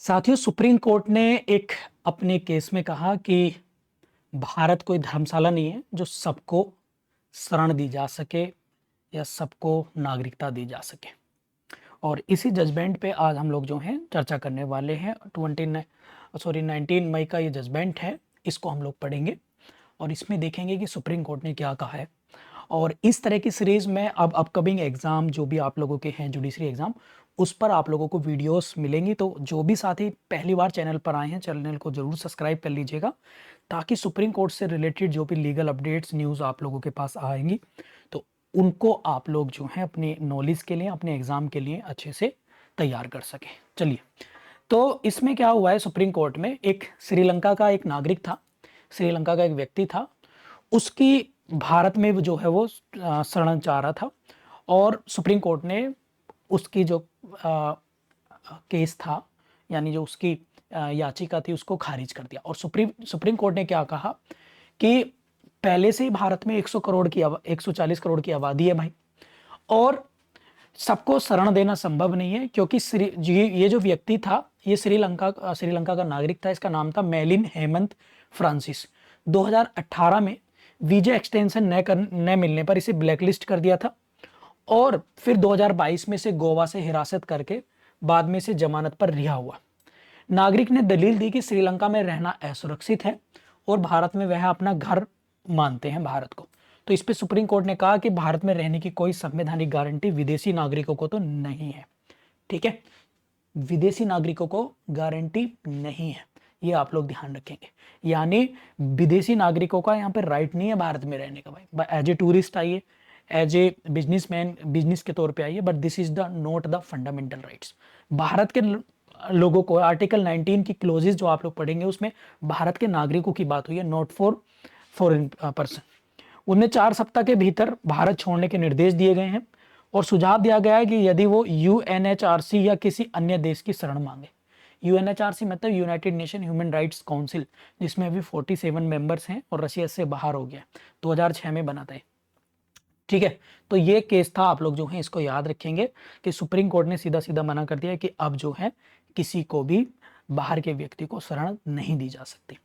साथियों, supreme court ने एक अपने केस में कहा कि भारत कोई धर्मशाला नहीं है जो सबको शरण दी जा सके या सबको नागरिकता दी जा सके। और इसी जजमेंट पे आज हम लोग जो हैं चर्चा करने वाले हैं। 19 मई का ये जजमेंट है, इसको हम लोग पढ़ेंगे और इसमें देखेंगे कि सुप्रीम कोर्ट ने क्या कहा है। और इस तरह की सीरीज में अब अपकमिंग एग्जाम जो भी आप लोगों के हैं, जुडिशरी एग्जाम, उस पर आप लोगों को वीडियोस मिलेंगी। तो जो भी साथी पहली बार चैनल पर आए हैं, चैनल को जरूर सब्सक्राइब कर लीजिएगा, ताकि सुप्रीम कोर्ट से रिलेटेड जो भी लीगल अपडेट्स न्यूज़ आप लोगों के पास आएंगी तो उनको आप लोग जो हैं अपने नॉलेज के लिए, अपने एग्जाम के लिए अच्छे से तैयार कर सकें। चलिए, तो इसमें क्या हुआ है, सुप्रीम कोर्ट में एक श्रीलंका का एक नागरिक था, श्रीलंका का एक व्यक्ति था, उसकी भारत में जो है वो शरण चाह रहा था और सुप्रीम कोर्ट ने उसकी जो केस था, यानी जो उसकी याचिका थी, उसको खारिज कर दिया। और सुप्रीम कोर्ट ने क्या कहा कि पहले से ही भारत में 140 करोड़ की आबादी है भाई, और सबको शरण देना संभव नहीं है, क्योंकि ये जो व्यक्ति था, ये श्रीलंका का नागरिक था। इसका नाम था मेलिन हेमंत फ्रांसिस। 2018 में वीजा एक्सटेंशन न मिलने पर इसे ब्लैकलिस्ट कर दिया था और फिर 2022 में से गोवा से हिरासत करके बाद में से जमानत पर रिहा हुआ। नागरिक ने दलील दी कि श्रीलंका में रहना असुरक्षित है और भारत में वह अपना घर मानते हैं भारत को। तो इस पे सुप्रीम कोर्ट ने कहा कि भारत में रहने की कोई संवैधानिक गारंटी विदेशी नागरिकों को तो नहीं है। ठीक है, विदेशी नागरिकों को गारंटी नहीं है, ये आप लोग ध्यान रखेंगे। यानी विदेशी नागरिकों का यहाँ पे राइट नहीं है भारत में रहने का भाई। एज ए टूरिस्ट आइए, एज ए बिजनेसमैन, बिजनेस के तौर पे आइए, but this is the not the fundamental rights. Bharat के लोगों को आर्टिकल 19 की क्लोजेस जो आप लोग पढ़ेंगे, उसमें भारत के नागरिकों की बात हुई है, नॉट फॉर फॉरेन पर्सन। उन्हें 4 सप्ताह के भीतर भारत छोड़ने के निर्देश दिए गए हैं और सुझाव दिया गया है कि यदि वो यूएनएचआरसी या किसी अन्य देश की शरण मांगे। यूएनएचआरसी मतलब United nation human rights council, जिसमें अभी 47 मेंबर्स हैं और रशिया से बाहर हो गया, 2006 में बना था। ठीक है, तो ये केस था, आप लोग जो है इसको याद रखेंगे कि सुप्रीम कोर्ट ने सीधा सीधा मना कर दिया कि अब जो है किसी को भी बाहर के व्यक्ति को शरण नहीं दी जा सकती।